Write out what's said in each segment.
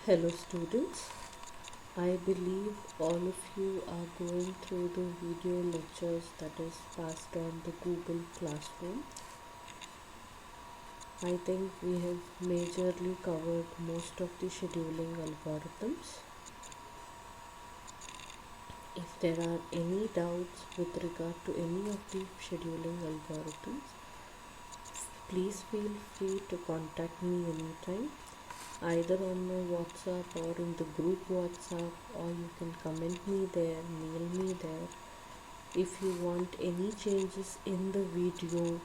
Hello students, I believe all of you are going through the video lectures that is passed on the Google Classroom. I think we have majorly covered most of the scheduling algorithms. If there are any doubts with regard to any of the scheduling algorithms, please feel free to contact me anytime, either on my WhatsApp or in the group WhatsApp, or you can comment me there, mail me there. If you want any changes in the video,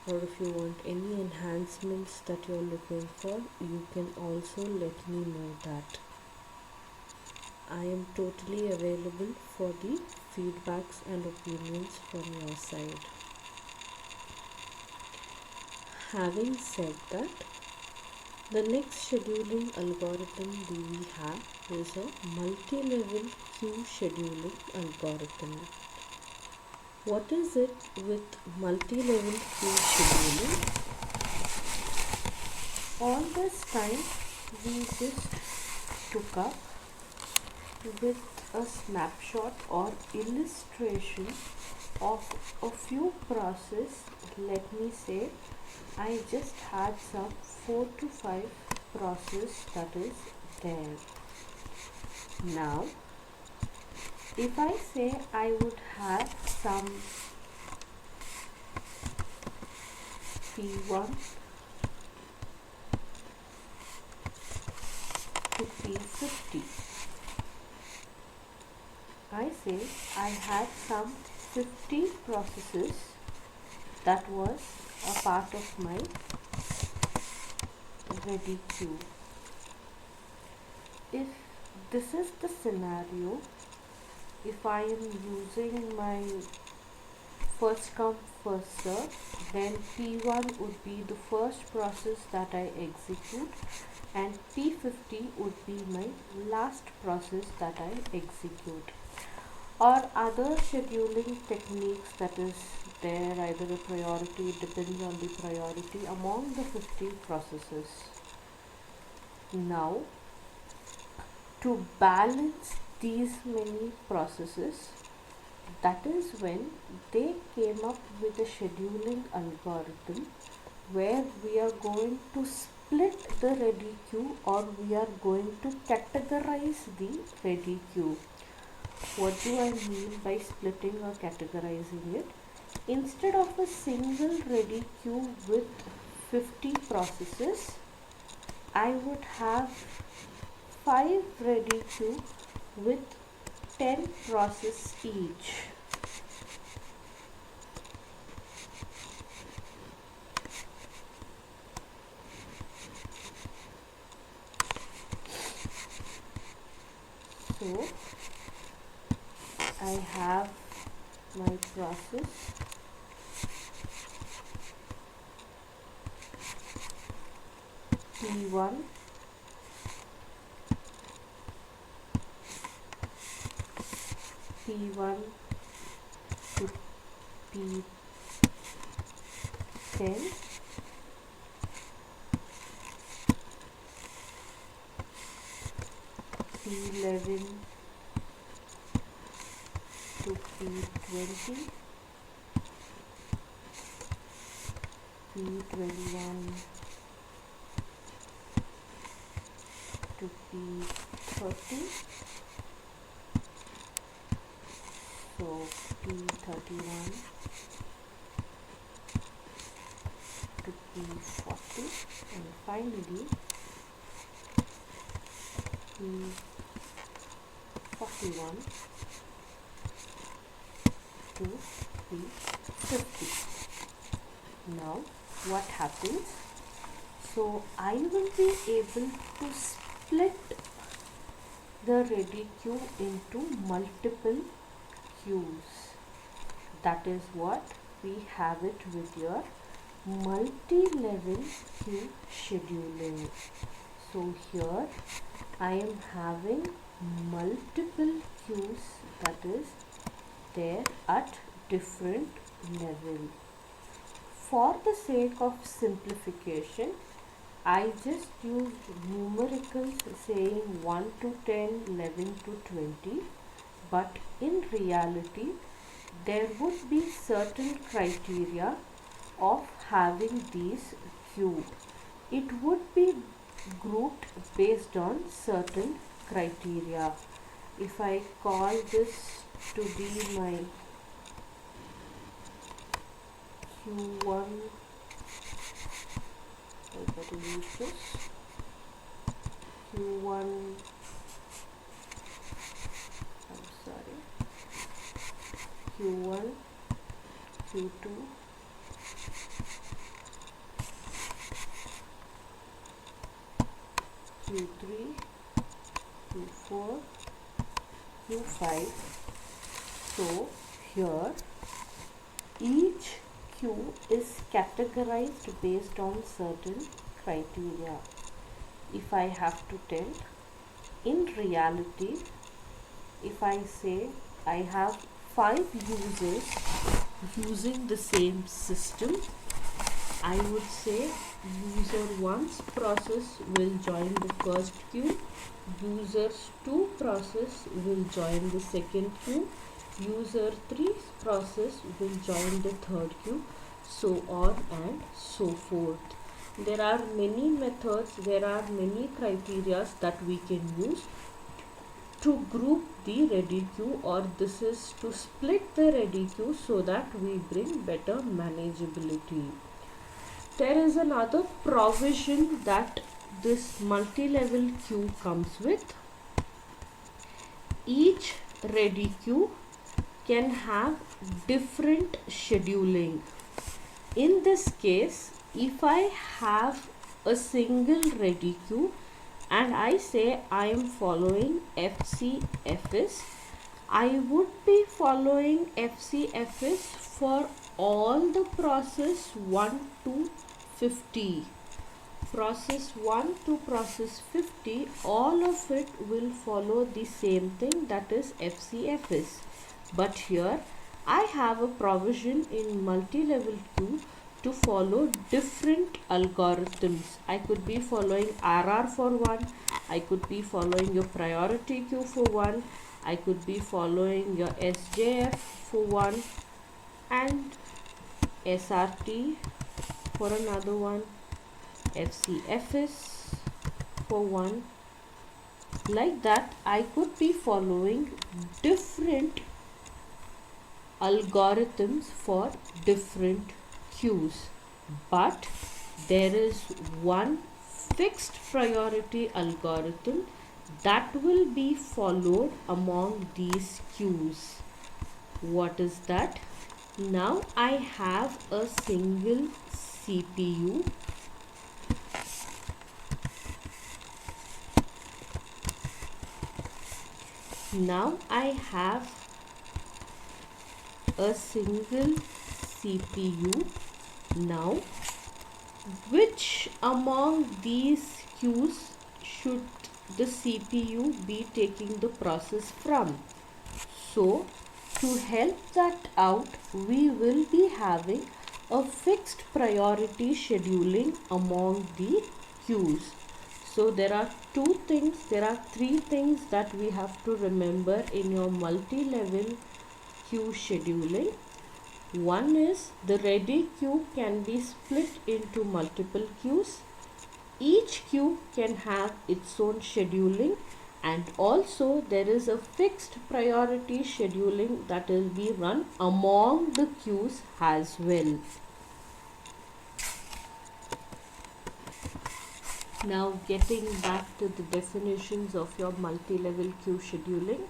or if you want any enhancements that you're looking for, you can also let me know that. I am totally available for the feedbacks and opinions from your side. Having said that, the next scheduling algorithm we have is a multi-level queue scheduling algorithm. What is it with multi-level queue scheduling? All this time we just took up with a snapshot or illustration of a few processes. Let me say I just had some 4 to 5 processes that is there. Now if I say I would have some P1 to P50, I say I had some 50 processes that was a part of my ready queue. If this is the scenario, if I am using my first come first serve, then P1 would be the first process that I execute and P50 would be my last process that I execute. Or other scheduling techniques that is there, either a priority, depends on the priority among the 50 processes. Now to balance these many processes, that is when they came up with a scheduling algorithm where we are going to split the ready queue, or we are going to categorize the ready queue. What do I mean by splitting or categorizing it? Instead of a single ready queue with 50 processes, I would have 5 ready queue with 10 processes each. So I have my process P1, P1 to P10, P11 to P20, P21 to P30, so P31 to P40, and finally P41 to P50. Now what happens? So I will be able to split the ready queue into multiple queues. That is what we have it with your multi-level queue scheduling. So here I am having multiple queues that is there at different level. For the sake of simplification, I just use numericals saying 1 to 10, 11 to 20, but in reality, there would be certain criteria of having these cube. It would be grouped based on certain criteria. If I call this to be my Q1, I better use this Q1, I'm sorry, Q1, Q2, Q3, Q4, Q5. So here each Q is categorized based on certain criteria. If I have to tell, in reality, if I say I have 5 users using the same system, I would say user 1's process will join the first queue, users 2 process will join the second queue, user 3's process will join the third queue, so on and so forth. There are many methods, there are many criteria that we can use to group the ready queue, or this is to split the ready queue so that we bring better manageability. There is another provision that this multi-level queue comes with. Each ready queue can have different scheduling. In this case, if I have a single ready queue and I say I am following FCFS, I would be following FCFS for all the process 1 to 50. Process 1 to process 50, all of it will follow the same thing, that is FCFS. But here I have a provision in multi-level queue to follow different algorithms. I could be following RR for one, I could be following your priority queue for one, I could be following your SJF for one, and SRT for another one, FCFS for one. Like that, I could be following different algorithms for different queues, but there is one fixed priority algorithm that will be followed among these queues. What is that? Now I have a single CPU. Now I have a single CPU. Now, which among these queues should the CPU be taking the process from? So, to help that out, we will be having a fixed priority scheduling among the queues. So there are three things that we have to remember in your multi-level queue scheduling. One is the ready queue can be split into multiple queues. Each queue can have its own scheduling, and also there is a fixed priority scheduling that will be run among the queues as well. Now getting back to the definitions of your multi-level queue scheduling,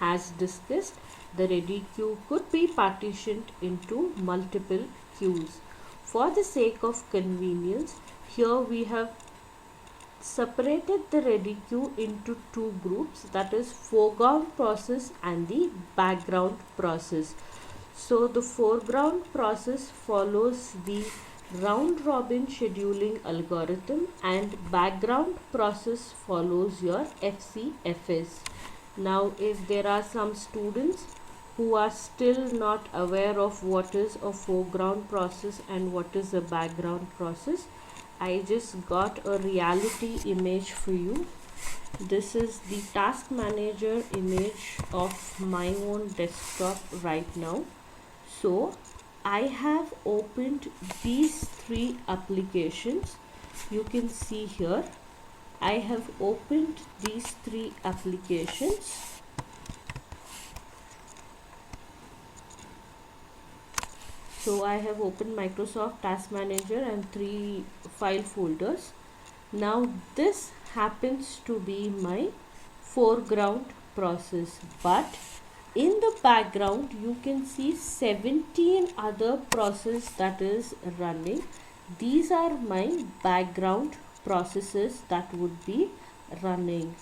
as discussed, the ready queue could be partitioned into multiple queues. For the sake of convenience, here we have separated the ready queue into two groups, that is foreground process and the background process. So the foreground process follows the round robin scheduling algorithm and background process follows your FCFS. Now if there are some students who are still not aware of what is a foreground process and what is a background process, I just got a reality image for you. This is the task manager image of my own desktop right now. So I have opened these three applications. You can see here I have opened these three applications. So I have opened Microsoft Task Manager and three file folders. Now this happens to be my foreground process, but in the background you can see 17 other processes that is running. These are my background processes that would be running.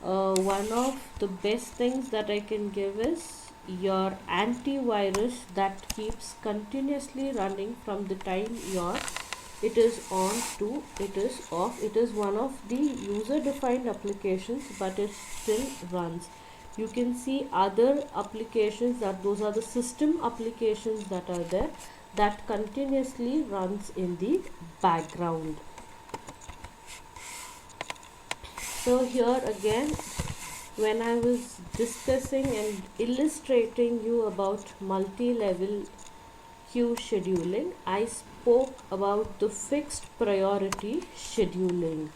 One of the best things that I can give is your antivirus that keeps continuously running from the time it is on to it is off. It is one of the user defined applications, but it still runs. You can see other applications, that those are the system applications that are there, that continuously runs in the background. So here again, when I was discussing and illustrating you about multi-level queue scheduling, I spoke about the fixed priority scheduling.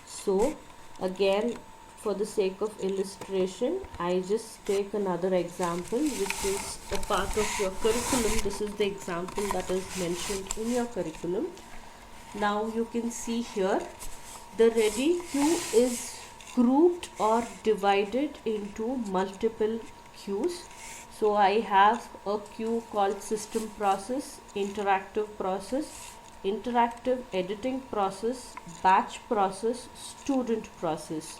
So again, for the sake of illustration, I just take another example which is a part of your curriculum. This is the example that is mentioned in your curriculum. Now you can see here the ready queue is grouped or divided into multiple queues. So I have a queue called system process, interactive process, interactive editing process, batch process, student process.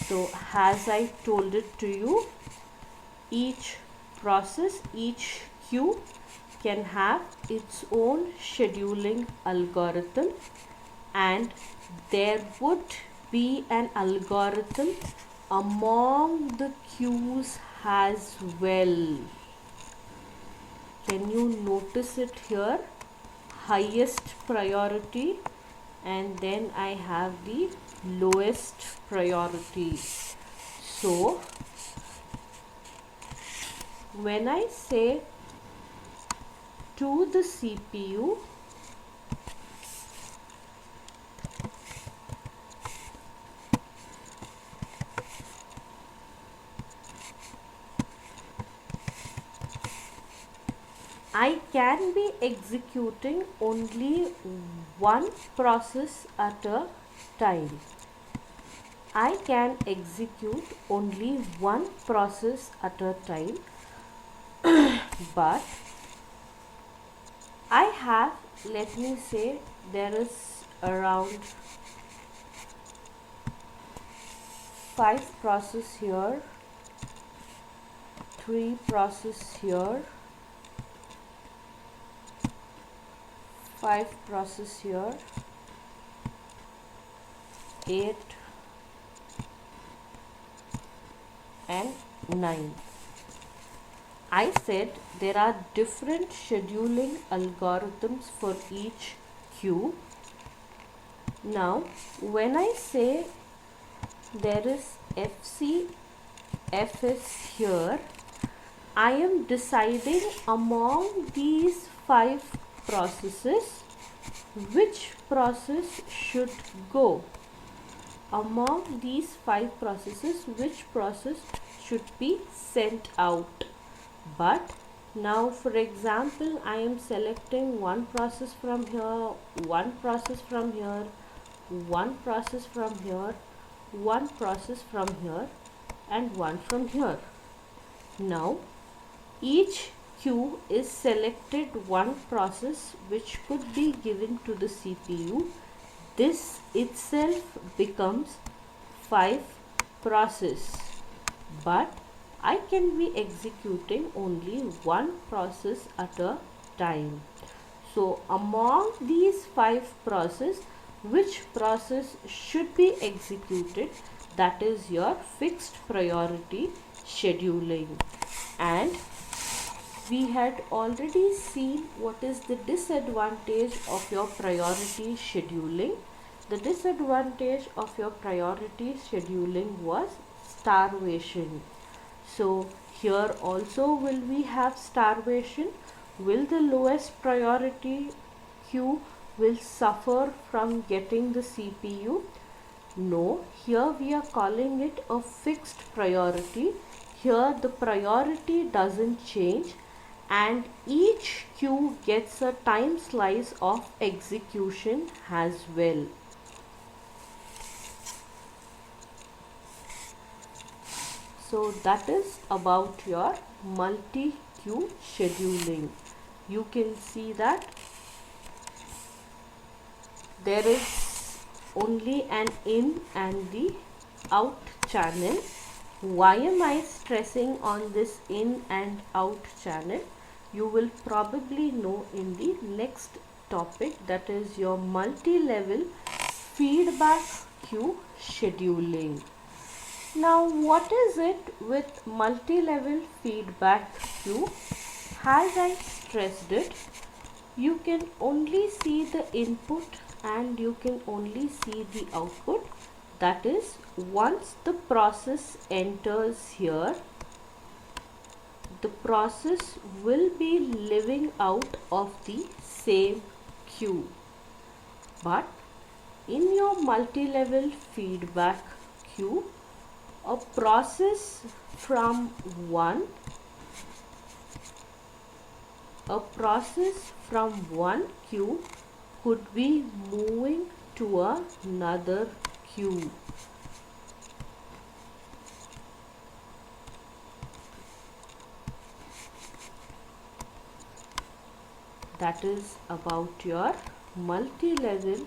So as I told it to you, each process, each queue can have its own scheduling algorithm, and there would be an algorithm among the queues as well. Can you notice it here? Highest priority, and then I have the lowest priority. So when I say to the CPU, I can be executing only one process at a time. I can execute only one process at a time, but I have, let me say, there is around 5 process here, 3 process here, 5 process here, 8 and 9. I said there are different scheduling algorithms for each queue. Now when I say there is FCFS here, I am deciding among these 5 processes which process should go. Among these 5 processes, which process should be sent out. But now for example, I am selecting one process from here, one process from here, one process from here, one process from here, and one from here. Now each queue is selected one process which could be given to the CPU. This itself becomes 5 process, but I can be executing only one process at a time. So among these 5 processes, which process should be executed? That is your fixed priority scheduling. And we had already seen what is the disadvantage of your priority scheduling. The disadvantage of your priority scheduling was starvation. So here also will we have starvation? Will the lowest priority queue will suffer from getting the CPU? No, here we are calling it a fixed priority. Here the priority doesn't change and each queue gets a time slice of execution as well. So that is about your multi-queue scheduling. You can see that there is only an in and the out channel. Why am I stressing on this in and out channel? You will probably know in the next topic, that is your multi-level feedback queue scheduling. Now what is it with multi-level feedback queue? As I stressed it, you can only see the input and you can only see the output. That is, once the process enters here, the process will be living out of the same queue. But in your multi-level feedback queue, a process from one queue could be moving to another queue. That is about your multi-level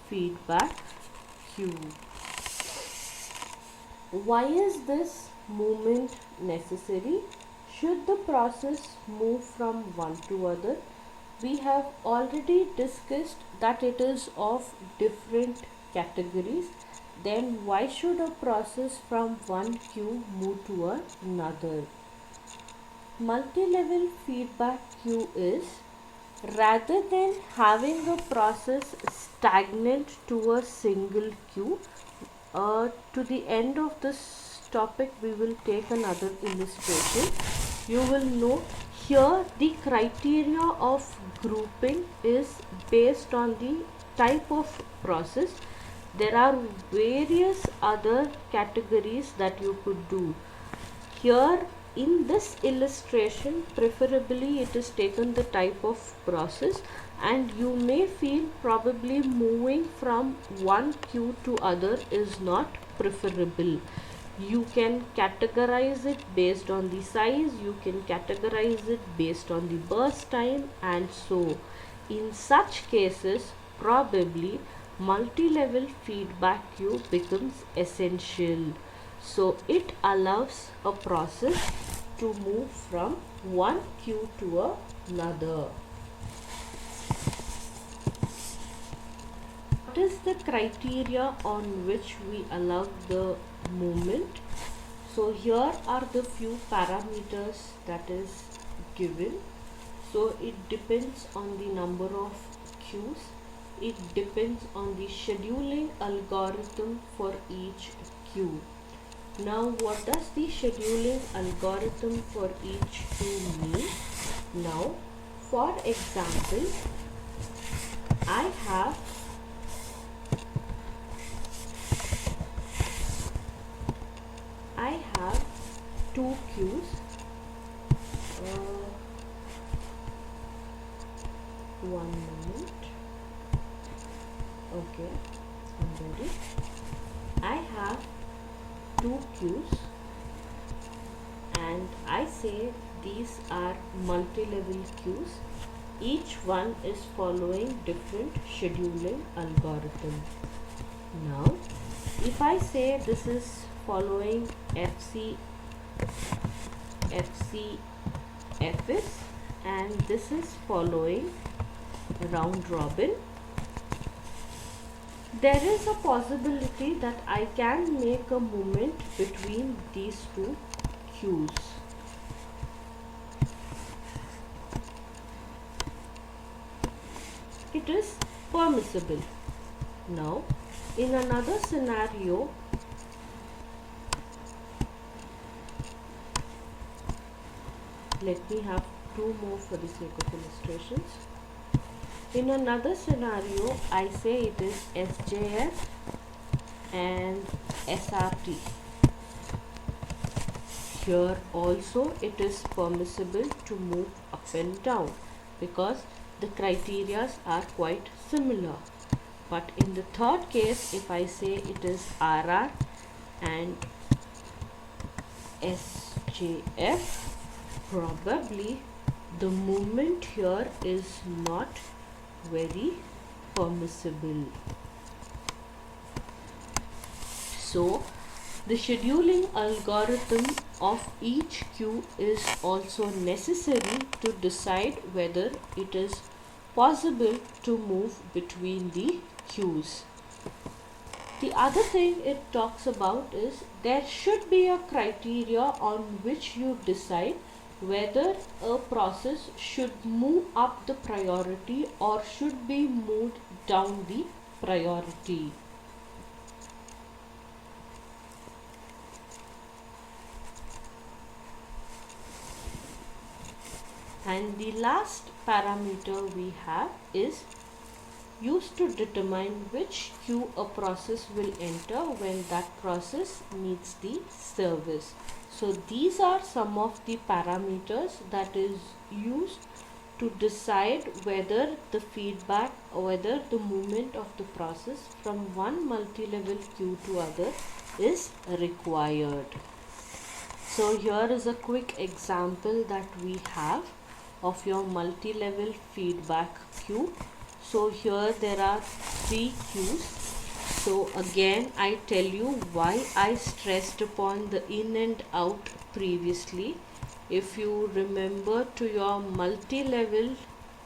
feedback queue. Why is this movement necessary? Should the process move from one to other? We have already discussed that it is of different categories. Then why should a process from one queue move to another? Multi-level feedback queue is, rather than having a process stagnant to a single queue, to the end of this topic we will take another illustration. You will know here the criteria of grouping is based on the type of process. There are various other categories that you could do. Here in this illustration, preferably it is taken the type of process, and you may feel probably moving from one queue to other is not preferable. You can categorize it based on the size, you can categorize it based on the burst time, and so in such cases probably multi-level feedback queue becomes essential. So it allows a process to move from one queue to another. What is the criteria on which we allow the movement? So here are the few parameters that is given. So it depends on the number of queues. It depends on the scheduling algorithm for each queue. Now what does the scheduling algorithm for each queue mean? Now for example, I have two queues. One moment. Okay, I'm ready. I have two queues and I say these are multi-level queues. Each one is following different scheduling algorithm. Now if I say this is following FCFS and this is following round robin, there is a possibility that I can make a movement between these two queues. it is permissible. Now, in another scenario, let me have two more for the sake of illustrations. In another scenario, I say it is SJF and SRT. Here also it is permissible to move up and down because the criteria are quite similar. But in the third case, if I say it is RR and SJF, probably the movement here is not very permissible. So the scheduling algorithm of each queue is also necessary to decide whether it is possible to move between the queues. The other thing it talks about is there should be a criteria on which you decide whether a process should move up the priority or should be moved down the priority. And the last parameter we have is used to determine which queue a process will enter when that process needs the service. So these are some of the parameters that is used to decide whether the feedback or whether the movement of the process from one multi-level queue to other is required. So here is a quick example that we have of your multi-level feedback queue. So here there are 3 queues. So again I tell you why I stressed upon the in and out previously. If you remember to your multi-level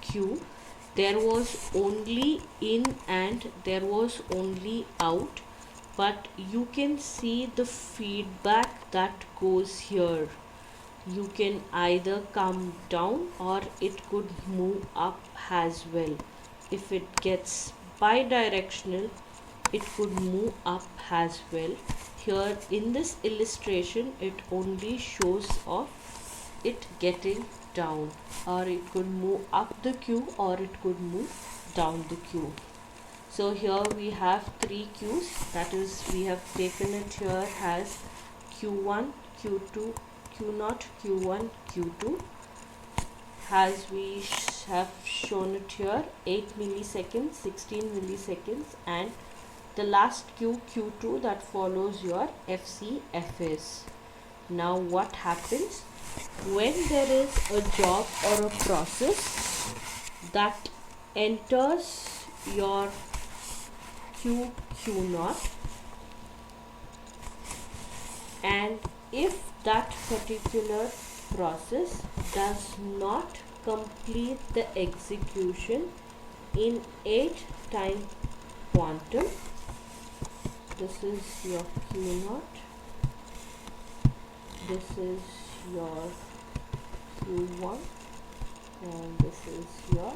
queue, there was only in and there was only out, but you can see the feedback that goes here. You can either come down or it could move up as well. If it gets bidirectional, it could move up as well. Here in this illustration, it only shows of it getting down, or it could move up the queue or it could move down the queue. So here we have 3 queues, that is we have taken it here as Q1, Q2, Q0, Q1, Q2. As we have shown it here, 8 milliseconds, 16 milliseconds, and the last queue Q2 that follows your FCFS. Now what happens when there is a job or a process that enters your queue Q0, and if that particular process does not complete the execution in 8 time quantum, this is your Q0, this is your Q1, and this is your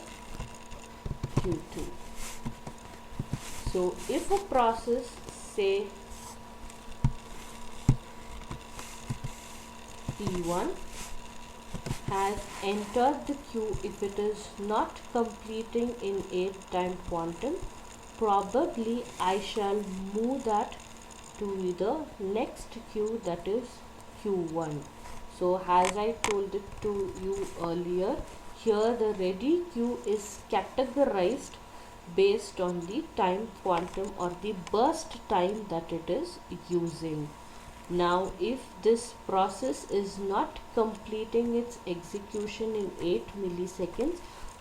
Q2. So if a process, say P1, has entered the queue, if it is not completing in 8 time quantum, probably I shall move that to the next queue, that is Q1. So as I told it to you earlier, here the ready queue is categorized based on the time quantum or the burst time that it is using. Now if this process is not completing its execution in 8 milliseconds,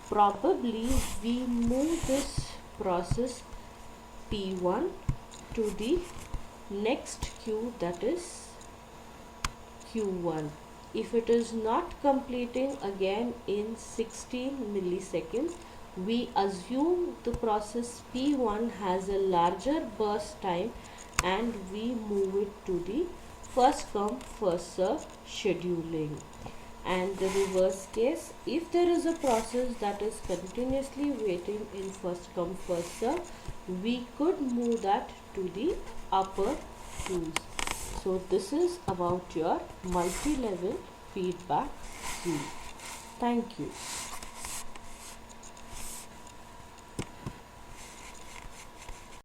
probably we move this process P1 to the next queue, that is Q1. If it is not completing again in 16 milliseconds, we assume the process P1 has a larger burst time and we move it to the first come first serve scheduling. And the reverse case, if there is a process that is continuously waiting in first come first serve, we could move that to the upper queues. So this is about your multi-level feedback queue. Thank you.